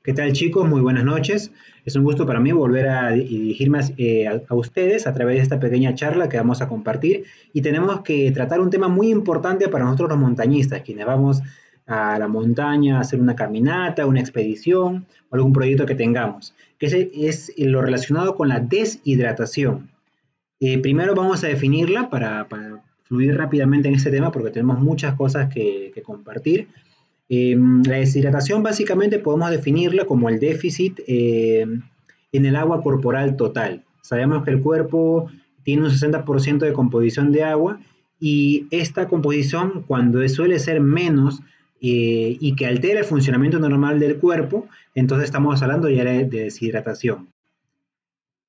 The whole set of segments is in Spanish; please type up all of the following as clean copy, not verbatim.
¿Qué tal, chicos? Muy buenas noches. Es un gusto para mí volver a dirigirme a ustedes a través de esta pequeña charla que vamos a compartir y tenemos que tratar un tema muy importante para nosotros los montañistas, quienes vamos a la montaña a hacer una caminata, una expedición o algún proyecto que tengamos, que es lo relacionado con la deshidratación. Primero vamos a definirla para fluir rápidamente en este tema porque tenemos muchas cosas que compartir. La deshidratación básicamente podemos definirla como el déficit en el agua corporal total. Sabemos que el cuerpo tiene un 60% de composición de agua y esta composición cuando suele ser menos y que altera el funcionamiento normal del cuerpo, entonces estamos hablando ya de deshidratación.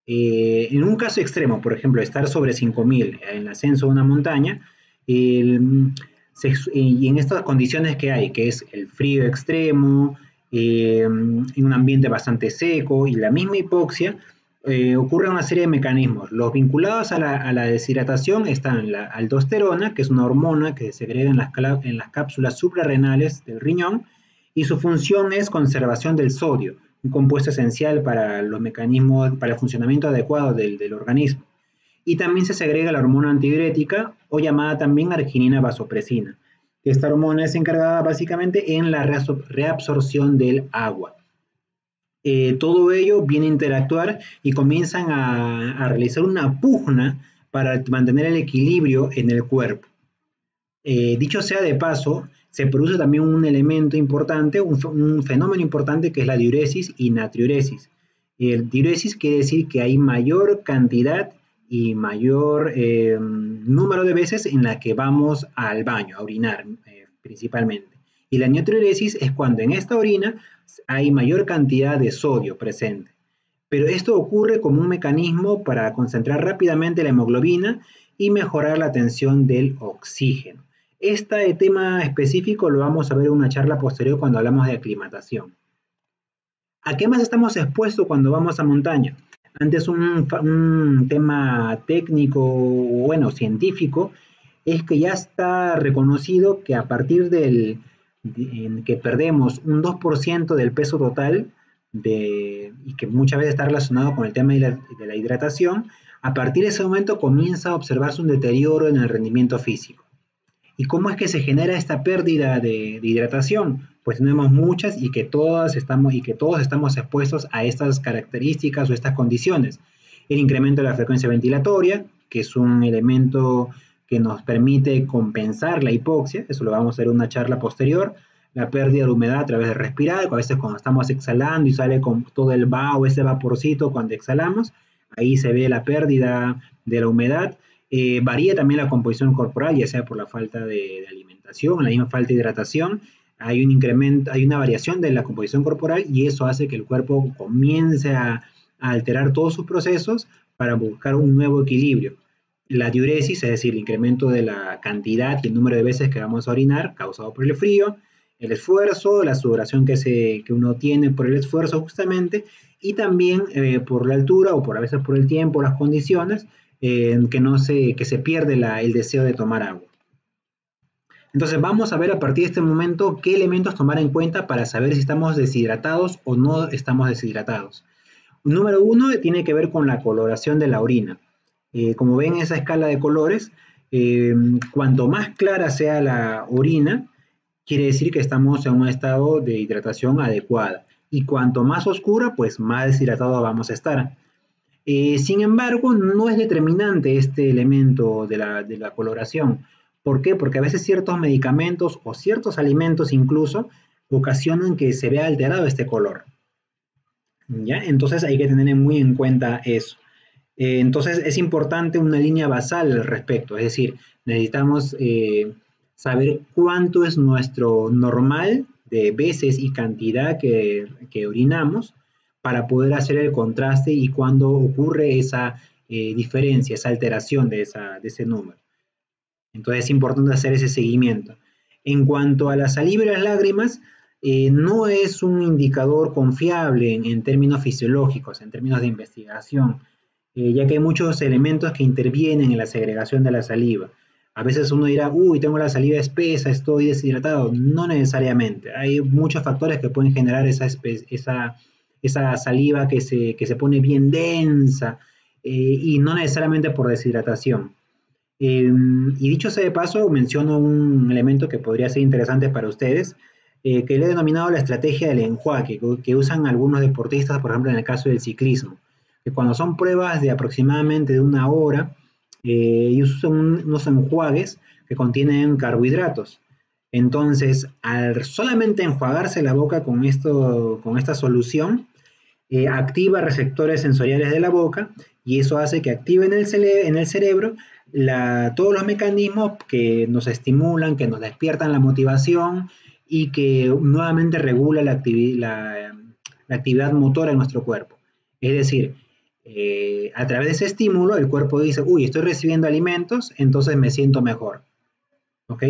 En un caso extremo, por ejemplo, estar sobre 5000 en el ascenso de una montaña, el, y en estas condiciones que hay, que es el frío extremo, en un ambiente bastante seco y la misma hipoxia, ocurre una serie de mecanismos. Los vinculados a la deshidratación están la aldosterona, que es una hormona que se segrega en las cápsulas suprarrenales del riñón, y su función es conservación del sodio, un compuesto esencial para los mecanismos, para el funcionamiento adecuado del organismo. Y también se segrega la hormona antidiurética o llamada también arginina vasopresina. Esta hormona es encargada básicamente en la reabsorción del agua. Todo ello viene a interactuar y comienzan a realizar una pugna para mantener el equilibrio en el cuerpo. Dicho sea de paso, se produce también un elemento importante, un fenómeno importante que es la diuresis y natriuresis. El diuresis quiere decir que hay mayor cantidad y mayor número de veces en la que vamos al baño, a orinar principalmente. Y la natriuresis es cuando en esta orina hay mayor cantidad de sodio presente. Pero esto ocurre como un mecanismo para concentrar rápidamente la hemoglobina y mejorar la tensión del oxígeno. Este tema específico lo vamos a ver en una charla posterior cuando hablamos de aclimatación. ¿A qué más estamos expuestos cuando vamos a montaña? Antes un tema técnico, bueno, científico, es que ya está reconocido que a partir en que perdemos un 2% del peso total, y que muchas veces está relacionado con el tema de la hidratación, a partir de ese momento comienza a observarse un deterioro en el rendimiento físico. ¿Y cómo es que se genera esta pérdida de hidratación? Pues tenemos muchas y que todos estamos expuestos a estas características o estas condiciones. El incremento de la frecuencia ventilatoria, que es un elemento que nos permite compensar la hipoxia, eso lo vamos a ver en una charla posterior. La pérdida de humedad a través de respirar, a veces cuando estamos exhalando y sale con todo el vaho, ese vaporcito cuando exhalamos, ahí se ve la pérdida de la humedad. Varía también la composición corporal, ya sea por la falta de alimentación, la misma falta de hidratación. Hay un incremento, hay una variación de la composición corporal y eso hace que el cuerpo comience a alterar todos sus procesos para buscar un nuevo equilibrio. La diuresis, es decir, el incremento de la cantidad y el número de veces que vamos a orinar causado por el frío, el esfuerzo, la sudoración que uno tiene por el esfuerzo justamente, y también por la altura o a veces por el tiempo, las condiciones, que se pierde el deseo de tomar agua. Entonces vamos a ver a partir de este momento qué elementos tomar en cuenta para saber si estamos deshidratados o no estamos deshidratados. Número uno tiene que ver con la coloración de la orina. Como ven esa escala de colores, cuanto más clara sea la orina, quiere decir que estamos en un estado de hidratación adecuada. Y cuanto más oscura, pues más deshidratado vamos a estar. Sin embargo, no es determinante este elemento de la coloración. ¿Por qué? Porque a veces ciertos medicamentos o ciertos alimentos incluso ocasionan que se vea alterado este color. ¿Ya? Entonces hay que tener muy en cuenta eso. Entonces es importante una línea basal al respecto, es decir, necesitamos saber cuánto es nuestro normal de veces y cantidad que orinamos para poder hacer el contraste y cuándo ocurre esa diferencia, esa alteración de ese número. Entonces es importante hacer ese seguimiento. En cuanto a la saliva y las lágrimas, no es un indicador confiable en términos fisiológicos, en términos de investigación, ya que hay muchos elementos que intervienen en la segregación de la saliva. A veces uno dirá, uy, tengo la saliva espesa, estoy deshidratado. No necesariamente. Hay muchos factores que pueden generar esa saliva que se pone bien densa y no necesariamente por deshidratación. Y dicho sea de paso, menciono un elemento que podría ser interesante para ustedes, que le he denominado la estrategia del enjuague, que usan algunos deportistas, por ejemplo, en el caso del ciclismo, que cuando son pruebas de aproximadamente de una hora, ellos usan unos enjuagues que contienen carbohidratos. Entonces, al solamente enjuagarse la boca con esta solución, activa receptores sensoriales de la boca y eso hace que active en el cerebro todos los mecanismos que nos estimulan, que nos despiertan la motivación y que nuevamente regula la actividad motora en nuestro cuerpo. Es decir, a través de ese estímulo el cuerpo dice, uy, estoy recibiendo alimentos, entonces me siento mejor. ¿Ok?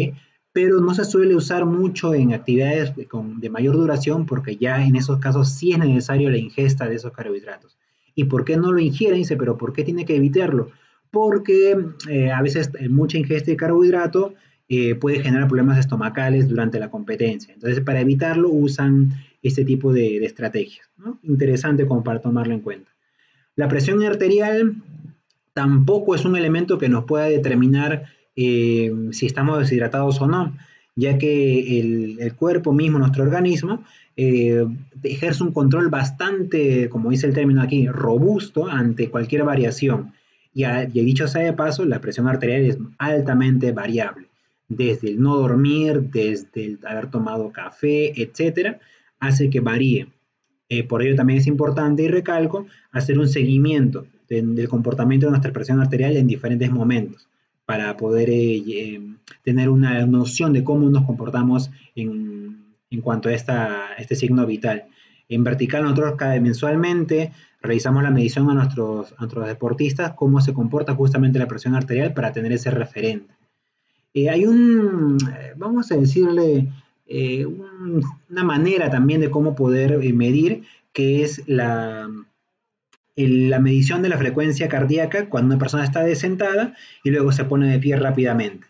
Pero no se suele usar mucho en actividades de mayor duración porque ya en esos casos sí es necesario la ingesta de esos carbohidratos. ¿Y por qué no lo ingieren? Dice, pero ¿por qué tiene que evitarlo? Porque a veces mucha ingesta de carbohidrato puede generar problemas estomacales durante la competencia. Entonces, para evitarlo usan este tipo de estrategias, ¿no? Interesante como para tomarlo en cuenta. La presión arterial tampoco es un elemento que nos pueda determinar si estamos deshidratados o no, ya que el cuerpo mismo, nuestro organismo, ejerce un control bastante, como dice el término aquí, robusto ante cualquier variación. Y dicho sea de paso, la presión arterial es altamente variable, desde el no dormir, desde el haber tomado café, etcétera, hace que varíe. Por ello también es importante, y recalco, hacer un seguimiento del comportamiento de nuestra presión arterial en diferentes momentos para poder tener una noción de cómo nos comportamos en cuanto a este signo vital. En vertical nosotros mensualmente realizamos la medición a nuestros deportistas, cómo se comporta justamente la presión arterial para tener ese referente. Vamos a decirle, una manera también de cómo poder medir, que es la medición de la frecuencia cardíaca cuando una persona está sentada y luego se pone de pie rápidamente.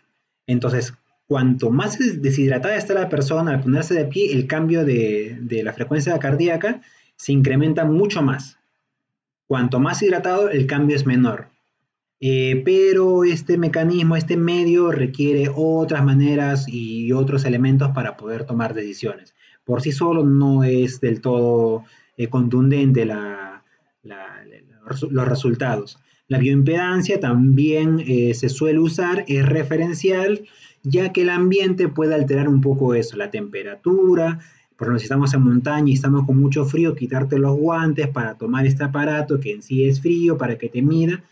Entonces, cuanto más deshidratada está la persona al ponerse de pie, el cambio de la frecuencia cardíaca se incrementa mucho más. Cuanto más hidratado, el cambio es menor. Pero este mecanismo, este medio requiere otras maneras y otros elementos para poder tomar decisiones. Por sí solo no es del todo contundente los resultados. La bioimpedancia también se suele usar, es referencial, ya que el ambiente puede alterar un poco eso, la temperatura. Por ejemplo, si estamos en montaña y estamos con mucho frío, quitarte los guantes para tomar este aparato que en sí es frío, para que te mida,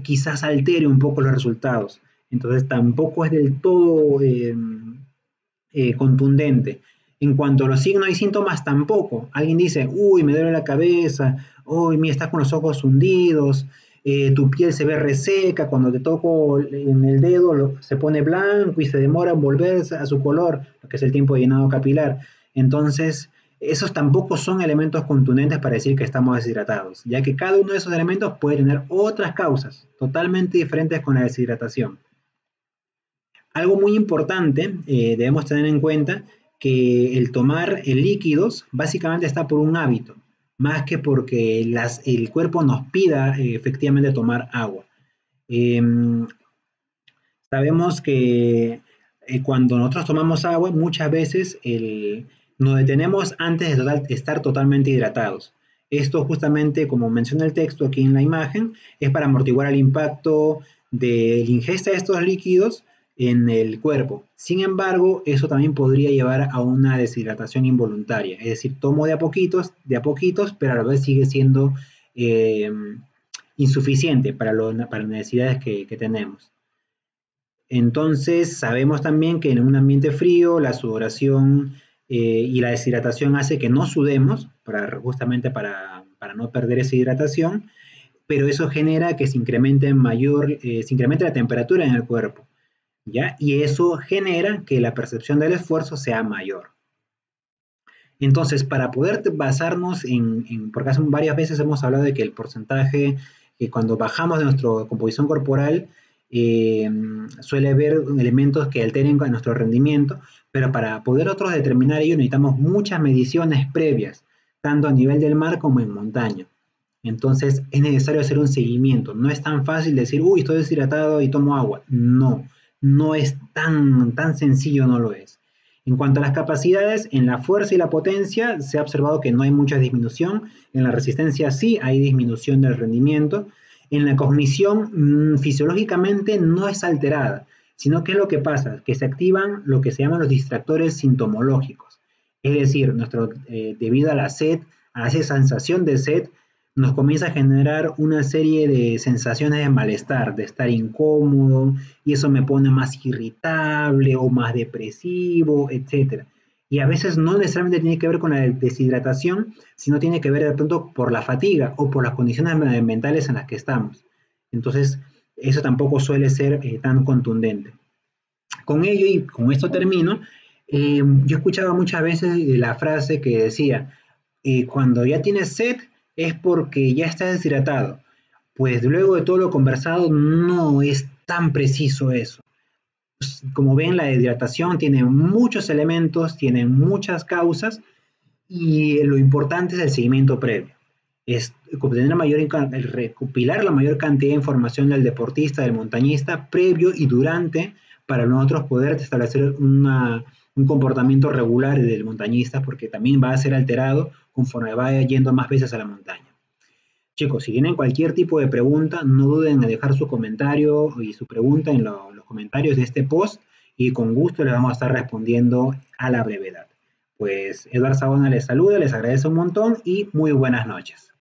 quizás altere un poco los resultados. Entonces tampoco es del todo contundente. En cuanto a los signos y síntomas, tampoco. Alguien dice, uy, me duele la cabeza, uy, mira, estás con los ojos hundidos, tu piel se ve reseca, cuando te toco en el dedo se pone blanco y se demora en volver a su color, lo que es el tiempo de llenado capilar. Entonces, esos tampoco son elementos contundentes para decir que estamos deshidratados, ya que cada uno de esos elementos puede tener otras causas totalmente diferentes con la deshidratación. Algo muy importante, debemos tener en cuenta que el tomar líquidos básicamente está por un hábito, más que porque el cuerpo nos pida efectivamente tomar agua. Eh, Sabemos que cuando nosotros tomamos agua, muchas veces nos detenemos antes de estar totalmente hidratados. Esto justamente, como menciona el texto aquí en la imagen, es para amortiguar el impacto de la ingesta de estos líquidos en el cuerpo. Sin embargo, eso también podría llevar a una deshidratación involuntaria. Es decir, tomo de a poquitos, pero a la vez sigue siendo eh, insuficiente para las necesidades que tenemos. Entonces, sabemos también que en un ambiente frío la sudoración y la deshidratación hace que no sudemos, justamente para no perder esa hidratación, pero eso genera que se incremente la temperatura en el cuerpo, ¿ya? Y eso genera que la percepción del esfuerzo sea mayor. Entonces, para poder basarnos porque varias veces hemos hablado de que el porcentaje, que cuando bajamos de nuestra composición corporal, eh, suele haber elementos que alteren nuestro rendimiento, pero para poder nosotros determinar ello necesitamos muchas mediciones previas, tanto a nivel del mar como en montaña. Entonces es necesario hacer un seguimiento. No es tan fácil decir, uy, estoy deshidratado y tomo agua. No, no es tan sencillo, no lo es. En cuanto a las capacidades, en la fuerza y la potencia se ha observado que no hay mucha disminución. En la resistencia sí hay disminución del rendimiento. En la cognición, fisiológicamente no es alterada, sino que es lo que pasa, que se activan lo que se llaman los distractores sintomológicos. Es decir, debido a la sed, a esa sensación de sed, nos comienza a generar una serie de sensaciones de malestar, de estar incómodo, y eso me pone más irritable o más depresivo, etcétera. Y a veces no necesariamente tiene que ver con la deshidratación, sino tiene que ver de pronto por la fatiga o por las condiciones mentales en las que estamos. Entonces, eso tampoco suele ser tan contundente. Con ello, y con esto termino, yo escuchaba muchas veces la frase que decía, cuando ya tienes sed es porque ya estás deshidratado. Pues luego de todo lo conversado, no es tan preciso eso. Pues, como ven, la deshidratación tiene muchos elementos, tiene muchas causas y lo importante es el seguimiento previo. Es obtener recopilar la mayor cantidad de información del deportista, del montañista, previo y durante, para nosotros poder establecer un comportamiento regular del montañista, porque también va a ser alterado conforme vaya yendo más veces a la montaña. Chicos, si tienen cualquier tipo de pregunta, no duden en dejar su comentario y su pregunta en los comentarios de este post y con gusto les vamos a estar respondiendo a la brevedad. Pues Eduardo Sabona les saluda, les agradece un montón y muy buenas noches.